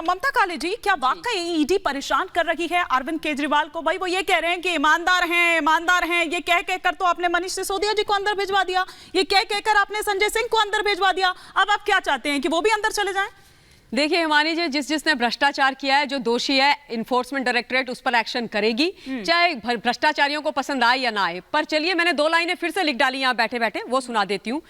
ममता काले जी, क्या वाकई ईडी परेशान कर रही है अरविंद केजरीवाल को? भाई वो ये कह रहे हैं कि ईमानदार हैं, ये कह कर तो आपने मनीष सिसोदिया जी को अंदर भिजवा दिया, ये कह कर आपने संजय सिंह को अंदर भिजवा दिया, अब आप क्या चाहते हैं कि वो भी अंदर चले जाएं? देखिए हिमानी जी, जिसने भ्रष्टाचार किया है, जो दोषी है, इन्फोर्समेंट डायरेक्टरेट उस पर एक्शन करेगी, चाहे भ्रष्टाचारियों को पसंद आए या ना आए। पर चलिए, मैंने 2 लाइनें फिर से लिख डाली यहाँ बैठे बैठे, वो सुना देती हूँ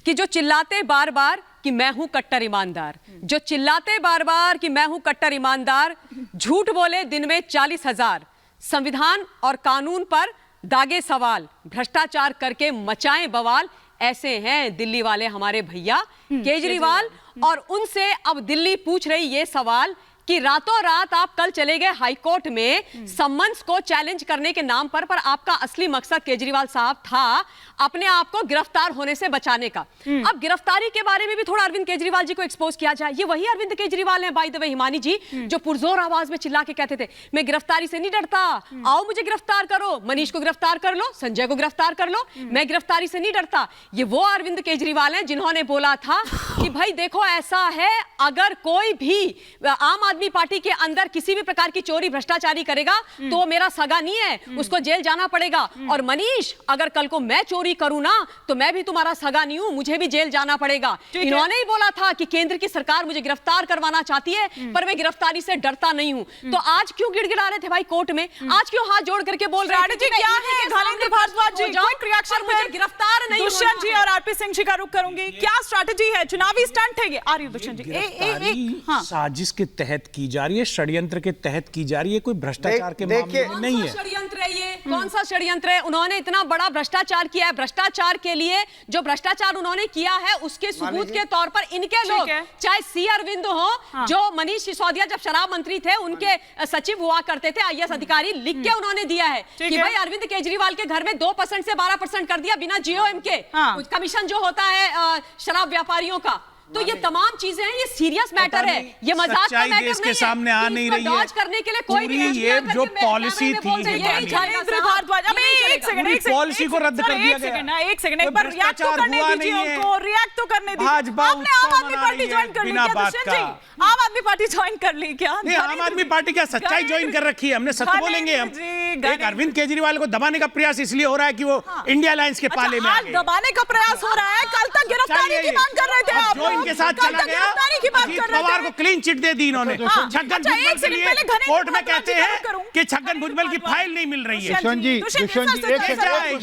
कि जो चिल्लाते बार बार कि मैं हूं कट्टर ईमानदार, जो चिल्लाते बार बार कि मैं हूं कट्टर ईमानदार, झूठ बोले दिन में 40,000, संविधान और कानून पर दागे सवाल, भ्रष्टाचार करके मचाएं बवाल, ऐसे हैं दिल्ली वाले हमारे भैया केजरीवाल। और उनसे अब दिल्ली पूछ रही ये सवाल कि रातों रात आप कल चले गए हाईकोर्ट में सम्मन्स को चैलेंज करने के नाम पर आपका असली मकसद केजरीवाल साहब था अपने आप को गिरफ्तार होने से बचाने का। अब गिरफ्तारी के बारे में भी थोड़ा अरविंद केजरीवाल जी को एक्सपोज किया जाए। ये वही अरविंद केजरीवाल हैं बाय द वे हिमानी जी, जो पुरजोर आवाज में चिल्ला के कहते थे मैं गिरफ्तारी से नहीं डरता, आओ मुझे गिरफ्तार करो, मनीष को गिरफ्तार कर लो, संजय को गिरफ्तार कर लो, मैं गिरफ्तारी से नहीं डरता। ये वो अरविंद केजरीवाल हैं जिन्होंने बोला था कि भाई देखो ऐसा है, अगर कोई भी आम आदमी पार्टी के अंदर किसी भी प्रकार की चोरी भ्रष्टाचारी करेगा तो वो मेरा सगा नहीं है, उसको जेल जाना पड़ेगा। और मनीष, अगर कल को मैं चोरी करूं ना तो मैं भी तुम्हारा सगा नहीं हूं, मुझे भी जेल जाना पड़ेगा। इन्होंने ही बोला था कि केंद्र की सरकार मुझे गिरफ्तार करवाना चाहती है पर मैं गिरफ्तारी से डरता नहीं हूं। तो आज क्यों गिड़गिड़ा रहे थे भाई कोर्ट में? आज क्यों हाथ जोड़ करके बोल रहे थे क्या है? धर्मेंद्र भारद्वाज जी, क्विक रिएक्शन, मुझे गिरफ्तार नहीं, दुष्यंत जी और आरपी सिंह जी का रुख करूंगी। क्या स्ट्रैटेजी है? चुनावी स्टंट है ये? आ रही है दुष्यंत जी। साजिश के तहत की जा रही है, षड्यंत्र के तहत की जा रही है, कोई भ्रष्टाचार के मामले में नहीं है। षड्यंत्र है ये? कौन सा षड्यंत्र है? उन्होंने इतना बड़ा भ्रष्टाचार किया है, भ्रष्टाचार के लिए जो भ्रष्टाचार उन्होंने किया है उसके सबूत के तौर पर इनके लोग, चाहे सी अरविंद हो, जो मनीष सिसोदिया जब शराब मंत्री थे उनके सचिव हुआ करते थे, IAS अधिकारी, लिख के उन्होंने दिया है कि भाई अरविंद केजरीवाल के घर में 2% से 12% कर दिया बिना GOM के, कमीशन जो होता है शराब व्यापारियों का। तो ये तमाम चीजें हैं, ये सीरियस मैटर है, ये मजाक का मैटर नहीं है। सामने आ नहीं रही है। डॉज करने के लिए कोई भी ये जो पॉलिसी थी, पॉलिसी को रद्द कर दिया गया। एक सेकंड, एक बार रिएक्ट तो करने दीजिए उनको, रिएक्ट तो करने दीजिए। आपने आम आदमी पार्टी ज्वाइन कर ली क्या दुष्यंत जी? आम आदमी पार्टी ज्वाइन कर ली क्या? नहीं, आम आदमी पार्टी क्या सच्चाई ज्वाइन कर रखी है? हमने सच बोलेंगे हम। एक अरविंद केजरीवाल को दबाने का प्रयास इसलिए हो रहा है कि वो इंडिया अलायंस के पाले में आ गए। दबाने का प्रयास हो रहा है, कल तक गिरफ्तारी की मांग कर रहे थे आप, जो इनके साथ चला गया, अजीत पवार को क्लीन चिट दे दी इन्होंने। छगन भुजबल के लिए कोर्ट में कहते हैं कि छगन भुजबल की फाइल नहीं मिल रही है। दुष्यंत जी,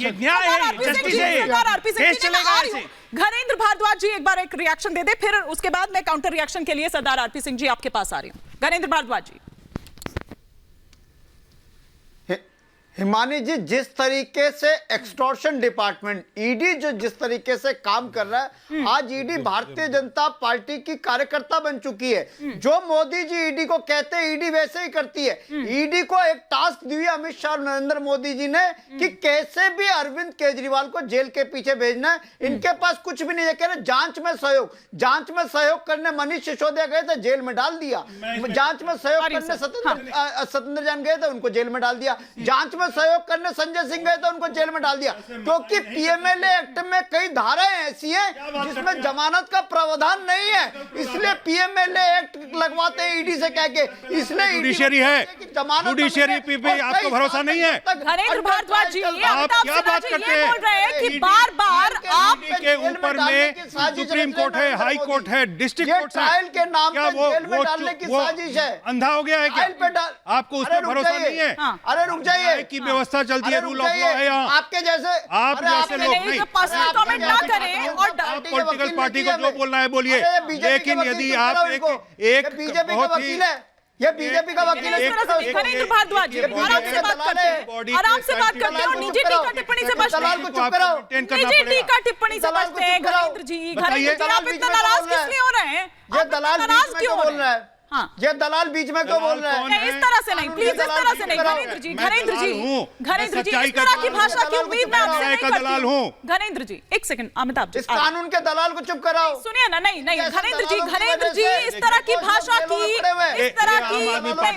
ये न्याय है, जस्टिस है। घरेंद्र भारद्वाज जी एक बार एक रिएक्शन दे दे, फिर उसके बाद मैं काउंटर रिएक्शन के लिए सरदार आरपी सिंह जी आपके पास आ रही हूँ। घरेंद्र भारद्वाज जी। हिमानी जी, जिस तरीके से एक्सटॉर्शन डिपार्टमेंट ईडी जो जिस तरीके से काम कर रहा है, आज ईडी भारतीय जनता पार्टी की कार्यकर्ता बन चुकी है। जो मोदी जी ईडी को कहते हैं ईडी वैसे ही करती है। ईडी को एक टास्क दी है अमित शाह और नरेंद्र मोदी जी ने कि कैसे भी अरविंद केजरीवाल को जेल के पीछे भेजना है। इनके पास कुछ भी नहीं है, कह रहे जांच में सहयोग करने मनीष सिसोदिया गए थे, जेल में डाल दिया। जांच में सहयोग करने सत्येंद्र जैन गए थे, उनको जेल में डाल दिया। जांच में सहयोग करने संजय सिंह गए तो उनको जेल में डाल दिया, क्योंकि पीएमएलए एक्ट में कई धाराएं ऐसी हैं जिसमें जमानत का प्रावधान नहीं है, इसलिए पीएमएलए एक्ट लगवाते हैं ईडी से कह के। इसलिए जुडिशरी है, जुडिशरी पे आपको भरोसा नहीं है। घरेंद्र भारद्वाज जी, आप क्या बात करते हैं? बोल रहे हैं कि बार-बार आपके ऊपर में सुप्रीम कोर्ट है, हाई कोर्ट है, डिस्ट्रिक्ट कोर्ट है, ट्रायल के नाम क्या पे जेल में डालने की साजिश है? अंधा हो गया है क्या? आपको उस पर भरोसा नहीं है? अरे रुक जाइए, की व्यवस्था चलती है, रूल ऑफ लॉ है यहाँ। आपके जैसे आप जैसे लोग नहीं, पर्सनल कमेंट ना करें और आप पॉलिटिकल पार्टी को जो बोलना है बोलिए, लेकिन यदि आप एक बीजेपी का वकील है, ये बीजेपी का वकील है। घरेंद्र भारद्वाज जी आराम से बात करते हैं, आराम से बात करते हैं और निजी टीका टिप्पणी से बचते हैं। निजी टीका टिप्पणी से बचते हैं। घरेंद्र जी आप इतना नाराज किस लिए हो रहे हैं? ये दलाल नाराज क्यों बोल रहा है? हाँ, ये दलाल बीच में क्यों बोल रहा है? इस तरह से नहीं, प्लीज इस तरह से नहीं। घरेंद्र जी इस तरह की भाषा की उम्मीद मैं आपसे नहीं करती। घरेंद्र जी एक सेकंड, अमिताभ जी, इस कानून के दलाल को चुप कराओ। सुनिए ना, नहीं घरेंद्र जी इस तरह की भाषा की, इस तरह की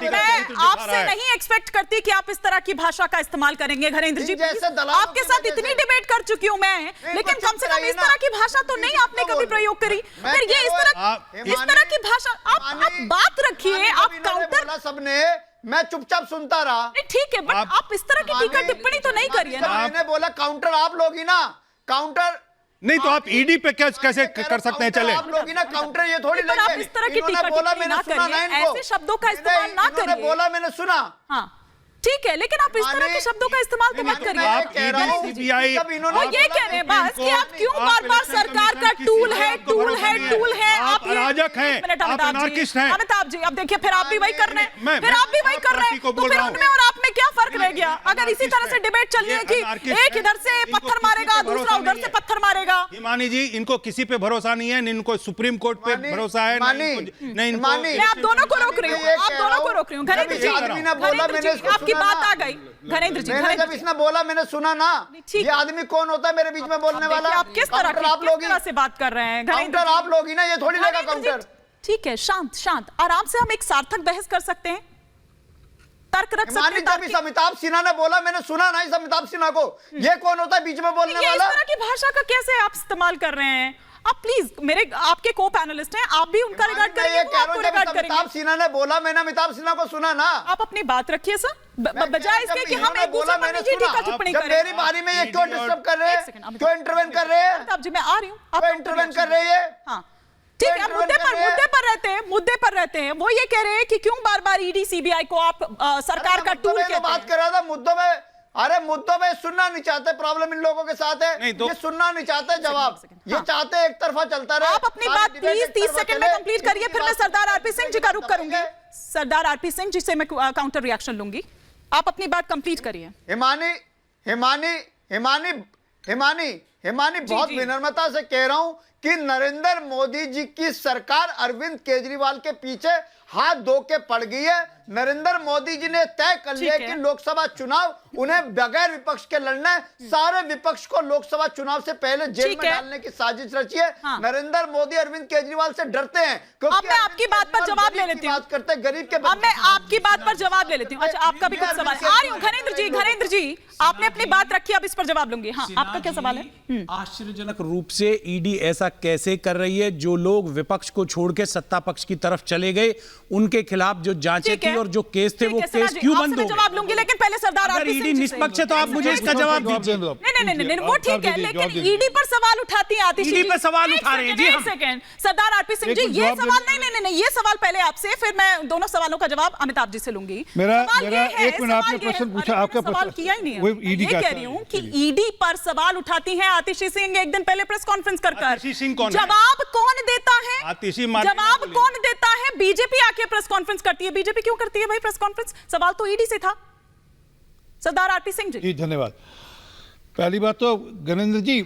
मैं आपसे नहीं एक्सपेक्ट करती कि आप इस तरह की भाषा का इस्तेमाल करेंगे। घरेंद्र जी आपके साथ इतनी डिबेट कर चुकी हूँ मैं, लेकिन कम से कम इस तरह की भाषा तो नहीं आपने कभी प्रयोग करी। फिर ये इस तरह की भाषा आप बात रखिए, आप काउंटर। सबने, मैं चुपचाप सुनता रहा। ठीक है, बट आप इस तरह की टीका टिप्पणी तो नहीं करिए ना। मैंने बोला काउंटर आप लोग ही ना, काउंटर नहीं तो आप ईडी पे कैसे कर सकते हैं? चले आप लोग ही ना, काउंटर ये थोड़ी पर आप इस तरह की टीका बोला, टिप्पणी मैंने ना सुना ना करिए, इनको, ऐसे शब्दों का इस्तेमाल ना करिए। बोला, मैंने सुना। हाँ ठीक है, लेकिन आप इस तरह के शब्दों का इस्तेमाल तो मत करिए। आप सीबीआई वो ये कह रहे हैं बस कि आप क्यों बार-बार सरकार का टूल है आप अराजक हैं, आप अनार्किस्ट हैं। अमिताभ जी, अब देखिए फिर आप भी वही कर रहे हैं, फिर आप भी वही कर रहे हैं, तो फिर उनमें और आप में क्या फर्क रह गया? अगर इसी तरह से डिबेट चल रही है कि एक इधर से पत्थर मारेगा, दूसरा उधर से पत्थर मारेगा। हिमानी जी, इनको किसी पे भरोसा नहीं है, इनको सुप्रीम कोर्ट पे भरोसा है, नहीं मैं आप दोनों को रोक रही हूँ, आप दोनों को रोक रही हूँ। घनेंद्र जी, आपकी बात आ गई। घनेंद्र जी, जब इसने बोला मैंने सुना ना, ये आदमी कौन होता है मेरे बीच में बोलने वाला? आप किस तरह से बात कर रहे हैं? काउंटर आप लोग ही ना, ये थोड़ी लेगा काउंटर। ठीक है, शांत आराम से हम एक सार्थक बहस कर सकते हैं, तर्क रख सकते हैं। जब इस अमिताभ सिन्हा ने बोला, मैंने सुना ना इस अमिताभ सिन्हा को, ये कौन होता है बीच में बोलने वाला? इस तरह की भाषा का कैसे आप इस्तेमाल कर रहे हैं? आप प्लीज, मेरे आपके को पैनलिस्ट हैं, आप भी उनका रिगार्ड करेंगे, वो आपको रिगार्ड करेंगे। अमिताभ सिन्हा ने बोला, मैंने अमिताभ सिन्हा को सुना ना। आप अपनी बात रखिए सर, बजाय इसके कि हम एक दूसरे पर निजी टीका टिप्पणी करें। मेरी बारी में ये क्यों डिस्टर्ब कर रहे हैं, क्यों इंटरवेन कर रहे हैं? अमिताभ जी, मैं आ रही हूँ, आप इंटरवेन कर रहे हैं। हाँ ठीक है, मुद्दे पर रहते हैं। वो ये कह रहे हैं कि क्यों बार-बार ईडी सीबीआई को आप सरकार का टूल कहते हैं। बात कर रहा था मुद्दों में, अरे मुद्दों में सुनना नहीं चाहते, प्रॉब्लम इन लोगों के साथ है। नहीं तो ये सुनना नहीं चाहते जवाब, ये चाहते हैं एक तरफा चलता रहे। आप अपनी बात प्लीज 30 सेकंड में कंप्लीट करिए, फिर मैं सरदार आरपी सिंह जी का रुख करूंगी। सरदार आरपी सिंह जी से मैं काउंटर रिएक्शन लूंगी, आप अपनी बात कंप्लीट करिए। हिमानी बहुत विनम्रता से कह रहा हूं कि नरेंद्र मोदी जी की सरकार अरविंद केजरीवाल के पीछे हाथ धो के पड़ गई है। नरेंद्र मोदी जी ने तय कर लिया कि लोकसभा चुनाव उन्हें बगैर विपक्ष के लड़ना है। सारे विपक्ष को लोकसभा चुनाव से पहले जेल में डालने की साजिश रची है। नरेंद्र मोदी अरविंद केजरीवाल से डरते हैं क्योंकि मैं आपकी बात पर जवाब ले लेती हूँ, बात करते हैं गरीब के। अब मैं आपकी बात पर जवाब ले लेती हूँ। अच्छा, आपका भी कुछ सवाल? आ रही हूँ घनेंद्र जी, आपने अपनी बात रखी, अब इस पर जवाब लूंगी। हाँ, आपका क्या सवाल है? आश्चर्यजनक रूप से ईडी ऐसा कैसे कर रही है? जो लोग विपक्ष को छोड़ के सत्ता पक्ष की तरफ चले गए, उनके खिलाफ जो जांचें थी और जो केस थे, वो केस क्यों बंद हो गए? जवाब लूंगी, लेकिन पहले सरदार आरपी सिंह जी निष्पक्ष है तो आप मुझे इसका जवाब दीजिए। नहीं, वो ठीक है, लेकिन ईडी पर सवाल उठाती हैं आतिशी जी। ईडी पर सवाल उठा रहे हैं जी हम। सेकंड, सरदार आरपी सिंह जी, ये सवाल नहीं, ये सवाल पहले आपसे, फिर मैं दोनों सवालों का जवाब अमिताभ जी से लूंगी। मेरा एक मिनट, आपने प्रश्न पूछा, आपका सवाल किया ही नहीं है। वो ईडी का कह रही हूँ कि ईडी पर सवाल उठाती हैं आतिशी सिंह एक दिन पहले प्रेस कॉन्फ्रेंस कर जवाब कौन देता है? जवाब कौन देता है? बीजेपी आके प्रेस कॉन्फ्रेंस करती है। बीजेपी क्यों करती है भाई प्रेस कॉन्फ्रेंस? सवाल तो ईडी से था। सरदार आरपी सिंह जी। धन्यवाद। पहली बात तो गणेंद्र जी,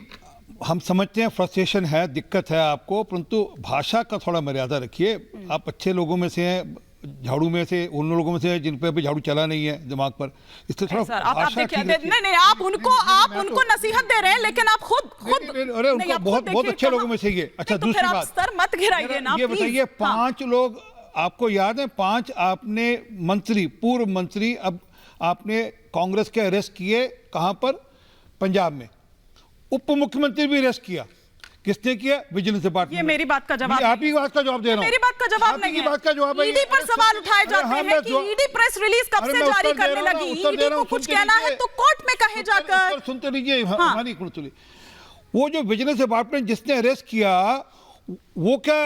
हम समझते हैं फ्रस्ट्रेशन है, दिक्कत है आपको, परंतु भाषा का थोड़ा मर्यादा रखिए। आप अच्छे लोगों में से हैं, झाड़ू में से, उन लोगों में से जिन पे अभी झाड़ू चला नहीं है दिमाग पर, इसलिए थोड़ा भाषा ठीक रखिए। नहीं, आप उनको नसीहत दे रहे हैं, लेकिन आप खुद अरे उनको बहुत अच्छे लोगों में से ये। अच्छा, दूसरी बात, स्तर मत गिराइए ना। ये बताइए, 5 लोग आपको याद है, 5 आपने मंत्री, पूर्व मंत्री, अब आपने कांग्रेस के अरेस्ट किए, कहां पर? पंजाब में। उप मुख्यमंत्री भी अरेस्ट किया, किसने किया? Vigilance department. ये मेरी बात का जवाब, आप ही बात का जवाब दे रहा हूं। मेरी बात का जवाब नहीं है। बात का जवाब है। ईडी पर सवाल उठाए जाते हैं कि ईडी प्रेस रिलीज कब से जारी करने लगी? ईडी को कुछ कहना है तो कोर्ट में कहे जाकर। सुनते लीजिए हमारी, वो जो विजिलेंस डिपार्टमेंट जिसने अरेस्ट किया, वो क्या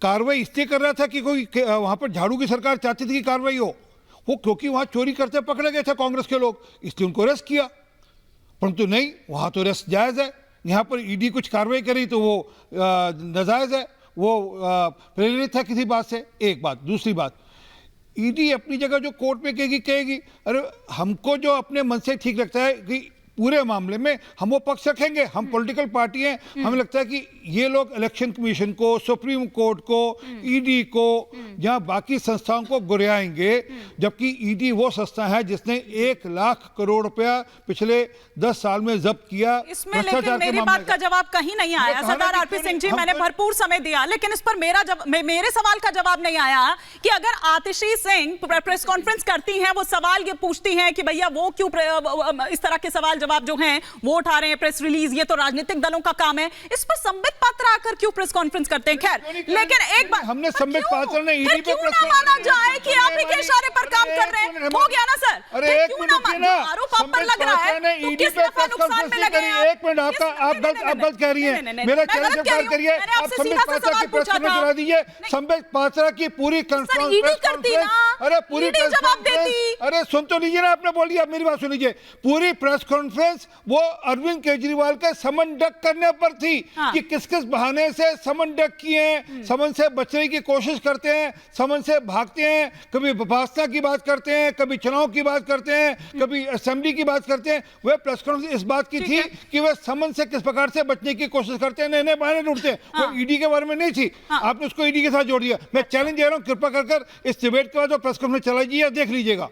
कार्रवाई इसलिए कर रहा था कि कोई वहां पर झाड़ू की सरकार चाहती थी कि कार्रवाई हो? वो क्योंकि वहां चोरी करते पकड़े गए थे कांग्रेस के लोग, इसलिए उनको अरेस्ट किया। परंतु नहीं, वहां तो अरेस्ट जायज है, यहाँ पर ईडी कुछ कार्रवाई करी तो वो नाजायज है, वो प्रेरित है किसी बात से। एक बात। दूसरी बात, ईडी अपनी जगह जो कोर्ट में कहेगी, अरे हमको जो अपने मन से ठीक लगता है कि पूरे मामले में हम वो पक्ष रखेंगे, हम पॉलिटिकल पार्टी हैं, हमें लगता है कि ये लोग इलेक्शन कमीशन को, सुप्रीम कोर्ट को, ईडी को, जहां बाकी संस्थाओं को गुरियाएंगे, जबकि ईडी वो संस्था है जिसने 1 लाख करोड़ रुपया पिछले 10 साल में जब्त किया। इसमें लेकिन मेरी बात का जवाब कहीं नहीं आया सरदार आरपी सिंह जी, मैंने भरपूर समय दिया, लेकिन इस पर मेरे सवाल का जवाब नहीं आया कि अगर आतिशी सिंह प्रेस कॉन्फ्रेंस करती हैं, वो सवाल ये पूछती हैं कि भैया वो क्यों इस तरह के सवाल जवाब जो है वो उठा रहे हैं, प्रेस रिलीज, ये तो राजनीतिक दलों का काम है। इस पर संबित पात्रा आकर क्यों प्रेस कॉन्फ्रेंस करते हैं? खैर, लेकिन एक बात हमने संबित पात्रा ने ईडी पे क्यों ना माना जाए कि आप ही के इशारे पर काम कर रहे हैं? हो गया ना सर? अरे एक मिनट ना, आरोप आप पर लग रहा है तो ईडी किस पे तरफ नुकसान में लगे हैं? एक मिनट, आप गलत कह रही हैं। मेरा चैनल से बात करिए, आप संबित पात्रा की प्रेस कॉन्फ्रेंस करा दीजिए। संबित पात्रा की पूरी ईडी करती ना, अरे पूरी ईडी प्रेस जवाब देती। कॉन्फ्रेंस, अरे सुन तो लीजिए ना, आपने बोल दिया, मेरी बात सुन लीजिए। पूरी प्रेस कॉन्फ्रेंस वो अरविंद केजरीवाल के समन डक करने पर थी कि किस किस बहाने से समन डक किए हैं, समन से बचने की कोशिश करते हैं, समन से भागते हैं, कभी विभासना की बात करते हैं, कभी चुनाव की बात करते हैं, कभी असेंबली की बात करते हैं। वह प्रेस कॉन्फ्रेंस इस बात की थी कि वह समन से किस प्रकार से बचने की कोशिश करते हैं, नए बहाने ढूंढते हैं। वो ईडी के बारे में नहीं थी, आपने उसको ईडी के साथ जोड़ दिया। मैं चैलेंज दे रहा हूं, कृपा कर इस डिबेट के बाद जो प्रेस कॉन्फ्रेंस चलाइए, देख लीजिएगा।